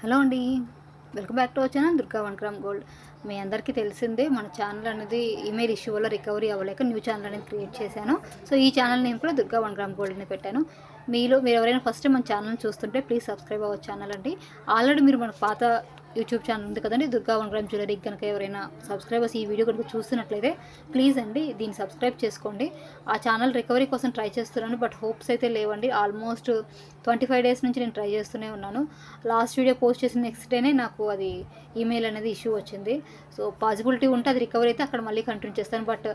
Hello అండి. Welcome back to our channel Durga 1 gram gold. మీ అందరికీ తెలిసిందే మన ఛానల్ అనేది ఈమెయిల్ ఇష్యూ వల్ల రికవరీ అవ్వలేక న్యూ ఛానల్ అనేది క్రియేట్ చేశాను. సో ఈ ఛానల్ నేమ్ కూడా దుర్గా 1 గ్రామ్ గోల్డ్ అని పెట్టాను. మీరు ఎవరైనా ఫస్ట్ మన ఛానల్ని చూస్తుంటే ప్లీజ్ సబ్స్క్రైబ్ అవ్వచ్చు ఛానల్ అండి. ఆల్రెడీ మీరు మన పాత యూట్యూబ్ ఛానల్ ఉంది కదండి దుర్గా 1 గ్రామ్ జ్యువెలరీ. కనుక ఎవరైనా సబ్స్క్రైబర్స్ ఈ వీడియో కనుక చూస్తున్నట్లయితే ప్లీజ్ అండి దీన్ని సబ్స్క్రైబ్ చేసుకోండి. ఆ ఛానల్ రికవరీ కోసం ట్రై చేస్తున్నాను, బట్ హోప్స్ అయితే లేవండి. ఆల్మోస్ట్ 25 డేస్ నుంచి నేను ట్రై చేస్తూనే ఉన్నాను. లాస్ట్ వీడియో పోస్ట్ చేసిన నెక్స్ట్ డేనే నాకు అది ఈమెయిల్ అనేది ఇష్యూ వచ్చింది. సో పాసిబిలిటీ ఉంటే అది రికవరీ అయితే అక్కడ మళ్ళీ కంటిన్యూ చేస్తాను, బట్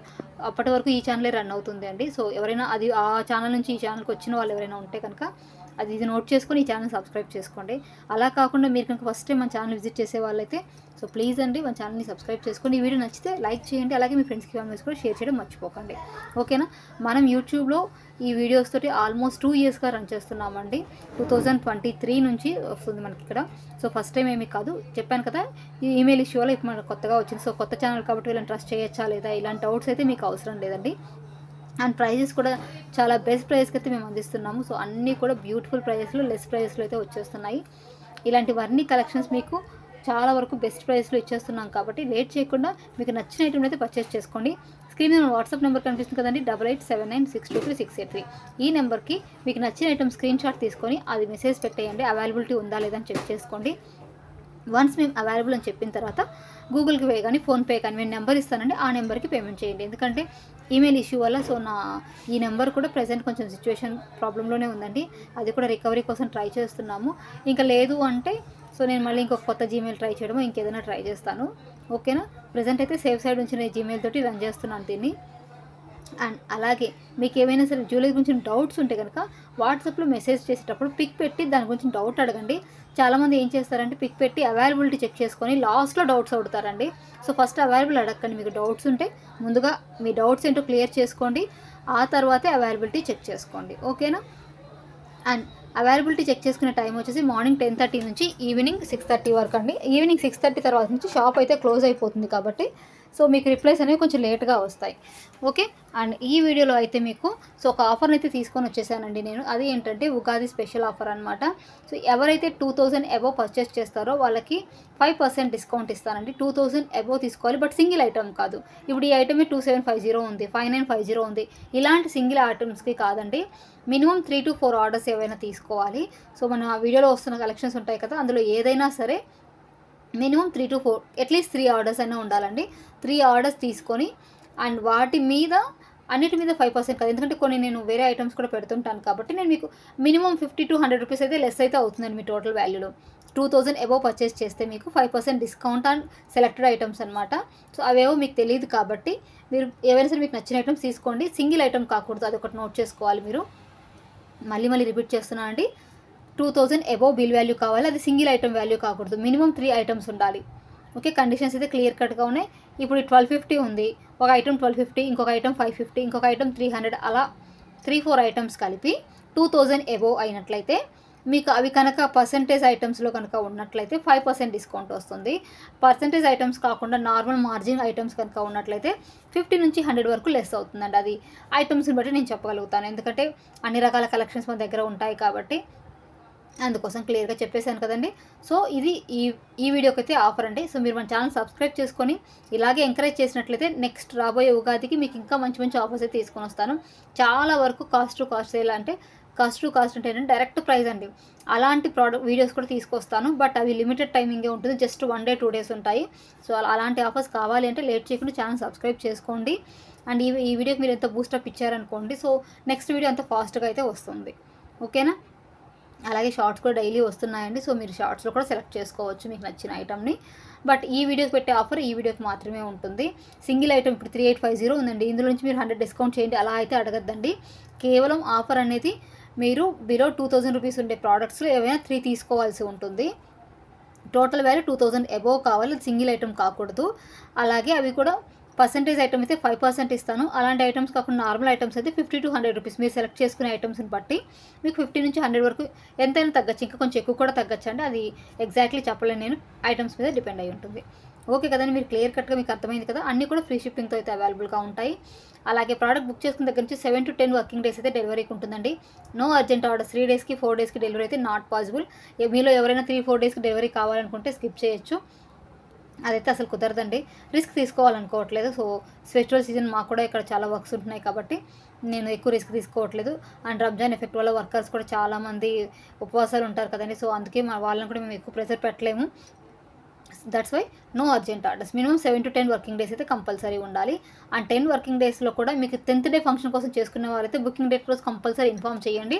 అప్పటి వరకు ఈ ఛానలే రన్ అవుతుంది అండి. సో ఎవరైనా అది ఆ ఛానల్ నుంచి ఈ ఛానల్కి వచ్చిన వాళ్ళు ఎవరైనా ఉంటే కనుక ఇది నోట్ చేసుకొని ఈ ఛానల్ సబ్స్క్రైబ్ చేసుకోండి. అలా కాకుండా మీరు కనుక ఫస్ట్ టైం మన ఛానల్ విజిట్ చేసే వాళ్ళైతే సో ప్లీజ్ అండి మన ఛానల్ని సబ్స్క్రైబ్ చేసుకోండి. ఈ వీడియో నచ్చితే లైక్ చేయండి, అలాగే మీ ఫ్రెండ్స్కి ఫ్యామిలీస్ కూడా షేర్ చేయడం మర్చిపోకండి. ఓకేనా. మనం యూట్యూబ్లో ఈ వీడియోస్ తోటి ఆల్మోస్ట్ 2 ఇయర్స్గా రన్ చేస్తున్నామండి. 2023 నుంచి వస్తుంది మనకి ఇక్కడ. సో ఫస్ట్ టైం ఏమీ కాదు, చెప్పాను కదా ఈ ఈమెయిల్ ఇష్యూ వల్ల ఇప్పుడు మనకు కొత్తగా వచ్చింది. సో కొత్త ఛానల్ కాబట్టి వీళ్ళని ట్రస్ట్ చేయొచ్చా లేదా ఇలాంటి డౌట్స్ అయితే మీకు అవసరం లేదండి. అండ్ ప్రైజెస్ కూడా చాలా బెస్ట్ ప్రైస్కి అయితే మేము అందిస్తున్నాము. సో అన్నీ కూడా బ్యూటిఫుల్ ప్రైజెస్లో లెస్ ప్రైజెస్లో అయితే వచ్చేస్తున్నాయి. ఇలాంటివన్నీ కలెక్షన్స్ మీకు చాలా వరకు బెస్ట్ ప్రైస్లో ఇచ్చేస్తున్నాం కాబట్టి లేట్ చేయకుండా మీకు నచ్చిన ఐటమ్ అయితే పర్చేస్ చేసుకోండి. స్క్రీన్ మీద వాట్సాప్ నెంబర్ కనిపిస్తుంది కదండి, 8879962363. ఈ నెంబర్కి మీకు నచ్చిన ఐటమ్ స్క్రీన్ షాట్ తీసుకొని అది మెసేజ్ పెట్టేయండి. అవైలబిలిటీ ఉందా లేదా అని చెక్ చేసుకోండి. వన్స్ మేము అవైలబుల్ అని చెప్పిన తర్వాత గూగుల్కి పే కానీ ఫోన్పే కానీ మేము నెంబర్ ఇస్తానండి, ఆ నెంబర్కి పేమెంట్ చేయండి. ఎందుకంటే ఈమెయిల్ ఇష్యూ వల్ల సో ఈ నెంబర్ కూడా ప్రజెంట్ కొంచెం సిచ్యువేషన్ ప్రాబ్లంలోనే ఉందండి. అది కూడా రికవరీ కోసం ట్రై చేస్తున్నాము. ఇంకా లేదు అంటే సో నేను మళ్ళీ ఇంకొక కొత్త జీమెయిల్ ట్రై చేయడమో ఇంకేదైనా ట్రై చేస్తాను. ఓకేనా. ప్రజెంట్ అయితే సేఫ్ సైడ్ నుంచి నేను జీమెయిల్ తోటి రన్ చేస్తున్నాను దీన్ని. అండ్ అలాగే మీకు ఏమైనా సరే జ్యువెలరీ గురించి డౌట్స్ ఉంటే కనుక వాట్సాప్లో మెసేజ్ చేసేటప్పుడు పిక్ పెట్టి దాని గురించి డౌట్ అడగండి. చాలామంది ఏం చేస్తారంటే పిక్ పెట్టి అవైలబిలిటీ చెక్ చేసుకొని లాస్ట్లో డౌట్స్ అడుగుతారండి. సో ఫస్ట్ అవైలబుల్ అడగండి. మీకు డౌట్స్ ఉంటే ముందుగా మీ డౌట్స్ ఏంటో క్లియర్ చేసుకోండి, ఆ తర్వాతే అవైలబిలిటీ చెక్ చేసుకోండి. ఓకేనా. అండ్ అవైలబిలిటీ చెక్ చేసుకునే టైం వచ్చేసి మార్నింగ్ 10:30 నుంచి ఈవినింగ్ 6:30 వరకు అండి. ఈవినింగ్ 6:30 తర్వాత నుంచి షాప్ అయితే క్లోజ్ అయిపోతుంది కాబట్టి సో మీకు రిప్లైస్ అనేవి కొంచెం లేట్గా వస్తాయి. ఓకే. అండ్ ఈ వీడియోలో అయితే మీకు సో ఒక ఆఫర్ని అయితే తీసుకొని వచ్చేసానండి నేను. అది ఏంటంటే ఉగాది స్పెషల్ ఆఫర్ అనమాట. సో ఎవరైతే 2000 అబోవ్ పర్చేస్ చేస్తారో వాళ్ళకి 5% డిస్కౌంట్ ఇస్తానండి. 2000 అబోవ్ తీసుకోవాలి, బట్ సింగిల్ ఐటమ్ కాదు. ఇప్పుడు ఈ ఐటమే 2750 ఉంది, 5950 ఉంది. ఇలాంటి సింగిల్ ఐటమ్స్కి కాదండి, మినిమం 3 to 4 ఆర్డర్స్ ఏవైనా తీసుకోవాలి. సో మన వీడియోలో వస్తున్న కలెక్షన్స్ ఉంటాయి కదా, అందులో ఏదైనా సరే మినిమం 3 to 4 అట్లీస్ట్ 3 ఆర్డర్స్ అయినా ఉండాలండి. 3 ఆర్డర్స్ తీసుకొని అండ్ వాటి మీద అన్నిటి మీద 5% కాదు, ఎందుకంటే కొన్ని నేను వేరే ఐటమ్స్ కూడా పెడుతుంటాను కాబట్టి నేను మీకు మినిమం 50 to 100 రూపీస్ అయితే లెస్ అయితే అవుతుందండి మీ టోటల్ వాల్యూలో. 2000 అబోవ్ పర్చేస్ చేస్తే మీకు 5% డిస్కౌంట్ ఆన్ సెలెక్టెడ్ ఐటమ్స్ అనమాట. సో అవేవో మీకు తెలియదు కాబట్టి మీరు ఏవైనా సరే మీకు నచ్చిన ఐటమ్స్ తీసుకోండి. సింగిల్ ఐటమ్ కాకూడదు, అది ఒకటి నోట్ చేసుకోవాలి మీరు. మళ్ళీ రిపీట్ చేస్తున్నా అండి. 2000 అబోవ్ బిల్ వాల్యూ కావాలి, అది సింగిల్ ఐటమ్ వాల్యూ కాకూడదు. మినిమం 3 ఐటమ్స్ ఉండాలి. ఓకే. కండిషన్స్ అయితే క్లియర్ కట్గా ఉన్నాయి. ఇప్పుడు 1250 ఉంది, ఒక ఐటమ్ 1250, ఇంకొక ఐటమ్ 550, ఇంకొక ఐటమ్ 300, అలా 3-4 ఐటమ్స్ కలిపి 2000 అబోవ్ అయినట్లయితే మీకు అవి కనుక పర్సంటేజ్ ఐటమ్స్లో కనుక ఉన్నట్లయితే 5% డిస్కౌంట్ వస్తుంది. పర్సంటేజ్ ఐటమ్స్ కాకుండా నార్మల్ మార్జిన్ ఐటమ్స్ కనుక ఉన్నట్లయితే 50 నుంచి 100 వరకు లెస్ అవుతుందండి. అది ఐటమ్స్ని బట్టి నేను చెప్పగలుగుతాను, ఎందుకంటే అన్ని రకాల కలెక్షన్స్ మన దగ్గర ఉంటాయి కాబట్టి అందుకోసం క్లియర్గా చెప్పేశాను కదండి. సో ఇది ఈ వీడియోకి అయితే ఆఫర్ అండి. సో మీరు మన ఛానల్ సబ్స్క్రైబ్ చేసుకొని ఇలాగే ఎంకరేజ్ చేసినట్లయితే నెక్స్ట్ రాబోయే ఉగాదికి మీకు ఇంకా మంచి ఆఫర్స్ అయితే తీసుకొని వస్తాను. చాలా వరకు కాస్ట్ టు కాస్ట్ సేల్ అంటే ఏంటంటే డైరెక్ట్ ప్రైస్ అండి. అలాంటి వీడియోస్ కూడా తీసుకొస్తాను, బట్ అవి లిమిటెడ్ టైమింగే ఉంటుంది, జస్ట్ 1 day 2 days ఉంటాయి. సో అలాంటి ఆఫర్స్ కావాలి అంటే లేట్ చేయకుండా ఛానల్ సబ్స్క్రైబ్ చేసుకోండి. అండ్ ఈ వీడియోకి మీరు ఎంత బూస్టప్ ఇచ్చారనుకోండి, సో నెక్స్ట్ వీడియో అంత ఫాస్ట్గా అయితే వస్తుంది. ఓకేనా. అలాగే షార్ట్స్ కూడా డైలీ వస్తున్నాయండి. సో మీరు షార్ట్స్లో కూడా సెలెక్ట్ చేసుకోవచ్చు మీకు నచ్చిన ఐటమ్ని. బట్ ఈ వీడియోకి పెట్టే ఆఫర్ ఈ వీడియోకి మాత్రమే ఉంటుంది. సింగిల్ ఐటమ్ ఇప్పుడు 3850 ఉందండి, ఇందులో నుంచి మీరు 100 డిస్కౌంట్ చేయండి అలా అయితే అడగద్దండి. కేవలం ఆఫర్ అనేది మీరు బిలో 2000 రూపీస్ ఉండే ప్రోడక్ట్స్లో ఏవైనా 3 తీసుకోవాల్సి ఉంటుంది. టోటల్ వాల్యూ 2000 అబోవ్ కావాలి, సింగిల్ ఐటమ్ కాకూడదు. అలాగే అవి కూడా పర్సంటేజ్ ఐటమ్ అయితే 5% ఇస్తాను. అలాంటి ఐటమ్స్ కాకుండా నార్మల్ ఐటమ్స్ అయితే 50 to 100 రూపీస్ మీరు సెలెక్ట్ చేసుకునే ఐటమ్స్ని బట్టి మీకు 50 నుంచి 100 వరకు ఎంతైనా తగ్గచ్చు, ఇంకా కొంచెం ఎక్కువ కూడా తగ్గచ్చు అండి. అది ఎగ్జాక్ట్లీ చెప్పలేను నేను, ఐటమ్స్ మీద డిపెండ్ అయి ఉంటుంది. ఓకే కదండి, మీరు క్లియర్ కట్గా మీకు అర్థమైంది కదా. అన్నీ కూడా ఫ్రీ షిప్పింగ్తో అయితే అవైలబుల్గా ఉంటాయి. అలాగే ప్రోడక్ట్ బుక్ చేసుకున్న దగ్గర నుంచి 7 to 10 వర్కింగ్ డేస్ అయితే డెలివరీకి ఉంటుందండి. నో అర్జెంట్ ఆర్డర్స్, 3 డేస్కి 4 డేస్కి డెలివరీ అయితే నాట్ పాసిబుల్. మీలో ఎవరైనా 3-4 డేస్కి డెలివరీ కావాలనుకుంటే స్కిప్ చేయొచ్చు, అదైతే అసలు కుదరదండి. రిస్క్ తీసుకోవాలనుకోవట్లేదు. సో ఫెస్టివల్ సీజన్ మాకు కూడా ఇక్కడ చాలా వర్క్స్ ఉంటున్నాయి కాబట్టి నేను ఎక్కువ రిస్క్ తీసుకోవట్లేదు. అండ్ రంజాన్ ఎఫెక్ట్ వల్ల వర్కర్స్ కూడా చాలామంది ఉపవాసాలు ఉంటారు కదండి. సో అందుకే వాళ్ళని కూడా మేము ఎక్కువ ప్రెషర్ పెట్టలేము. That's why no urgent orders. Minimum 7 to 10 working days అయితే కంపల్సరీ ఉండాలి. అండ్ 10 వర్కింగ్ డేస్లో కూడా మీకు 10th డే ఫంక్షన్ కోసం చేసుకునే వారైతే బుకింగ్ డేట్ రోజు కంపల్సరీ ఇన్ఫామ్ చేయండి.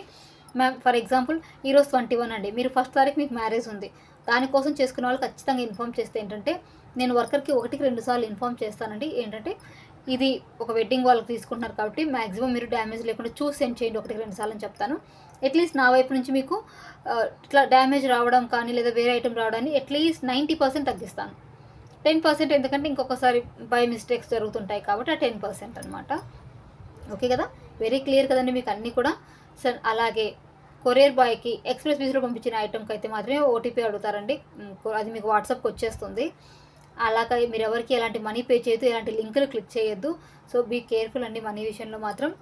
మ్యామ్ ఫర్ ఎగ్జాంపుల్ ఈరోజు 21 అండి, మీరు 1st తారీఖు మీకు మ్యారేజ్ ఉంది, దానికోసం చేసుకునే వాళ్ళు ఖచ్చితంగా ఇన్ఫామ్ చేస్తే ఏంటంటే నేను వర్కర్కి 1-2 సార్లు ఇన్ఫామ్ చేస్తానండి. ఏంటంటే ఇది ఒక వెడ్డింగ్ వాళ్ళకి తీసుకుంటున్నారు కాబట్టి మ్యాక్సిమం మీరు డ్యామేజ్ లేకుండా చూసి సెండ్ చేయండి 1-2 సార్లు అని చెప్తాను. అట్లీస్ట్ నా వైపు నుంచి మీకు ఇట్లా డ్యామేజ్ రావడం కానీ లేదా వేరే ఐటెం రావడాన్ని అట్లీస్ట్ 90% తగ్గిస్తాను. 10% ఎందుకంటే ఇంకొకసారి బై మిస్టేక్స్ జరుగుతుంటాయి కాబట్టి ఆ 10% అనమాట. ఓకే కదా, వెరీ క్లియర్ కదండి మీకు అన్నీ కూడా. సార్ అలాగే కొరియర్ బాయ్కి ఎక్స్ప్రెస్ బీస్లో పంపించిన ఐటెంకి అయితే మాత్రమే ఓటీపీ అడుగుతారండి. అది మీకు వాట్సాప్కి వచ్చేస్తుంది. అలాగే మీరు ఎవరికి ఎలాంటి మనీ పే చేయొద్దు, ఎలాంటి లింకులు క్లిక్ చేయొద్దు. సో బీ కేర్ఫుల్ అండి మనీ విషయంలో మాత్రం.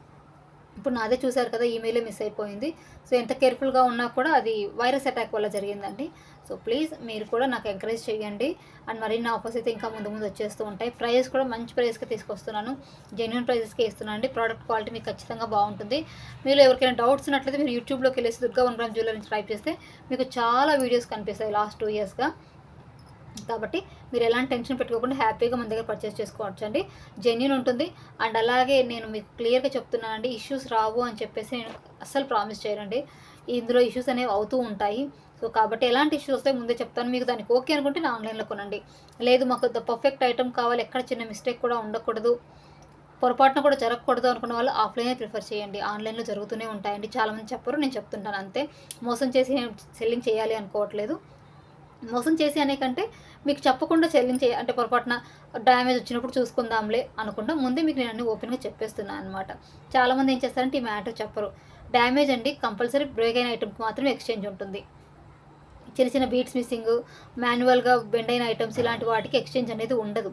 ఇప్పుడు నాదే చూసారు కదా, ఈమెయిలే మిస్ అయిపోయింది. సో ఎంత కేర్ఫుల్గా ఉన్నా కూడా అది వైరస్ అటాక్ వల్ల జరిగిందండి. సో ప్లీజ్ మీరు కూడా నాకు ఎంకరేజ్ చేయండి. అండ్ మరిన్ని ఆఫర్స్ అయితే ఇంకా ముందు వచ్చేస్తూ ఉంటాయి. ప్రైజెస్ కూడా మంచి ప్రైస్కి తీసుకొస్తున్నాను, జెన్యున్ ప్రైజెస్కి ఇస్తున్నాను అండి. ప్రోడక్ట్ క్వాలిటీ మీకు ఖచ్చితంగా బాగుంటుంది. మీరు ఎవరికైనా డౌట్స్ ఉన్నట్లయితే మీరు యూట్యూబ్లోకి వెళ్ళేసి దుర్గా 1 గ్రామ్ జ్యువెలరీ టైప్ చేస్తే మీకు చాలా వీడియోస్ కనిపిస్తాయి లాస్ట్ 2 ఇయర్స్గా. కాబట్టి మీరు ఎలాంటి టెన్షన్ పెట్టుకోకుండా హ్యాపీగా మన దగ్గర పర్చేస్ చేసుకోవచ్చు అండి. జెన్యూన్ ఉంటుంది. అండ్ అలాగే నేను మీకు క్లియర్గా చెప్తున్నానండి, ఇష్యూస్ రావు అని చెప్పేసి నేను అస్సలు ప్రామిస్ చేయనండి. ఇందులో ఇష్యూస్ అనేవి అవుతూ ఉంటాయి. సో కాబట్టి ఎలాంటి ఇష్యూస్ వస్తాయి ముందే చెప్తాను. మీకు దానికి ఓకే అనుకుంటే నా ఆన్లైన్లో కొనండి. లేదు మాకు పర్ఫెక్ట్ ఐటమ్ కావాలి, ఎక్కడ చిన్న మిస్టేక్ కూడా ఉండకూడదు, పొరపాటున కూడా జరగకూడదు అనుకున్న వాళ్ళు ఆఫ్లైనే ప్రిఫర్ చేయండి. ఆన్లైన్లో జరుగుతూనే ఉంటాయండి, చాలామంది చెప్పరు, నేను చెప్తుంటాను అంతే. మోసం చేసి సెల్లింగ్ చేయాలి అనుకోవట్లేదు. మోసం చేసి అనే కంటే మీకు చెప్పకుండా సెల్లింగ్ అంటే పొరపాటున డ్యామేజ్ వచ్చినప్పుడు చూసుకుందాంలే అనుకుంటా ముందే మీకు నేను అన్ని ఓపెన్గా చెప్పేస్తున్నాను అనమాట. చాలామంది ఏం చేస్తారంటే ఈ మ్యాటర్ చెప్పరు. డ్యామేజ్ అండి కంపల్సరీ బ్రేక్ అయిన ఐటమ్కి మాత్రమే ఎక్స్చేంజ్ ఉంటుంది. చిన్న చిన్న బీట్స్ మిస్సింగ్, మాన్యువల్గా బెండ్ అయిన ఐటమ్స్ ఇలాంటి వాటికి ఎక్స్చేంజ్ అనేది ఉండదు.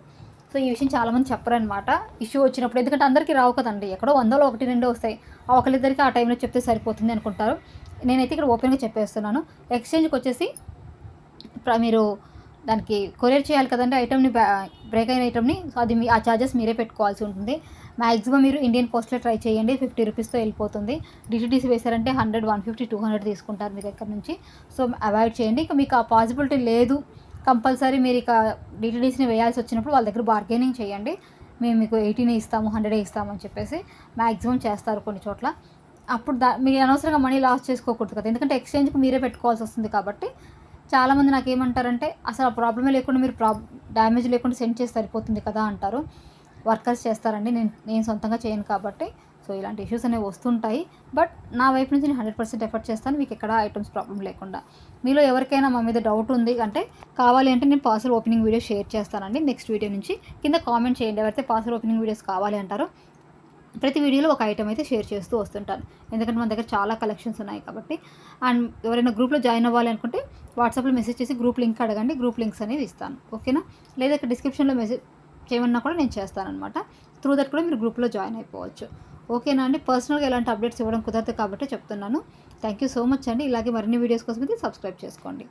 సో ఈ విషయం చాలామంది చెప్పరనమాట ఇష్యూ వచ్చినప్పుడు. ఎందుకంటే అందరికీ రావు కదండి, ఎక్కడో 100లో 1-2 వస్తాయి. ఆ ఒకరిద్దరికి ఆ టైంలో చెప్తే సరిపోతుంది అనుకుంటారు. నేనైతే ఇక్కడ ఓపెన్గా చెప్పేస్తున్నాను. ఎక్స్చేంజ్కి వచ్చేసి మీరు దానికి కొరియర్ చేయాలి కదండి ఐటమ్ని, బ్రేక్ అయిన ఐటమ్ని. సో అది ఆ ఛార్జెస్ మీరే పెట్టుకోవాల్సి ఉంటుంది. మ్యాక్సిమం మీరు ఇండియన్ పోస్ట్లో ట్రై చేయండి, 50 రూపీస్తో వెళ్ళిపోతుంది. డిటీడీసీ వేశారంటే 100, 150, 200 తీసుకుంటారు మీ దగ్గర నుంచి. సో అవాయిడ్ చేయండి. ఇక మీకు ఆ పాసిబిలిటీ లేదు, కంపల్సరీ మీరు ఇక డిటీడీసీని వేయాల్సి వచ్చినప్పుడు వాళ్ళ దగ్గర బార్గెనింగ్ చేయండి. మేము మీకు 80 ఇస్తాము, 100 ఇస్తాము అని చెప్పేసి మ్యాక్సిమం చేస్తారు కొన్ని చోట్ల. అప్పుడు మీరు అనవసరంగా మనీ లాస్ చేసుకోకూడదు కదా, ఎందుకంటే ఎక్స్చేంజ్కి మీరే పెట్టుకోవాల్సి వస్తుంది. కాబట్టి చాలామంది నాకు ఏమంటారంటే అసలు ఆ ప్రాబ్లమే లేకుండా మీరు డ్యామేజ్ లేకుండా సెండ్ చేసి సరిపోతుంది కదా అంటారు. వర్కర్స్ చేస్తారండి, నేను సొంతంగా చేయను కాబట్టి. సో ఇలాంటి ఇష్యూస్ అనేవి వస్తుంటాయి. బట్ నా వైపు నుంచి నేను 100% ఎఫర్ట్ చేస్తాను మీకు ఎక్కడ ఐటమ్స్ ప్రాబ్లం లేకుండా. మీలో ఎవరికైనా మా మీద డౌట్ ఉంది అంటే కావాలి అంటే నేను పార్సల్ ఓపెనింగ్ వీడియో షేర్ చేస్తానండి. నెక్స్ట్ వీడియో నుంచి కింద కామెంట్ చేయండి ఎవరైతే పార్సల్ ఓపెనింగ్ వీడియోస్ కావాలి అంటారో. ప్రతి వీడియోలో ఒక ఐటమ్ అయితే షేర్ చేస్తూ వస్తుంటాను, ఎందుకంటే మన దగ్గర చాలా కలెక్షన్స్ ఉన్నాయి కాబట్టి. అండ్ ఎవరైనా గ్రూప్లో జాయిన్ అవ్వాలి అనుకుంటే వాట్సాప్లో మెసేజ్ చేసి గ్రూప్ లింక్ అడగండి, గ్రూప్ లింక్స్ అనేవి ఇస్తాను. ఓకేనా, లేదా ఇక్కడ డిస్క్రిప్షన్లో మెసేజ్ చేయమన్నా కూడా నేను చేస్తానన్నమాట. త్రూ దట్ కూడా మీరు గ్రూప్లో జాయిన్ అయిపోవచ్చు. ఓకేనా అండి, పర్సనల్గా ఎలాంటి అప్డేట్స్ ఇవ్వడం కుదరదు కాబట్టి చెప్తున్నాను. థ్యాంక్ యూ సో మచ్ అండి. ఇలాగే మరిన్ని వీడియోస్ కోసం అయితే సబ్స్క్రైబ్ చేసుకోండి.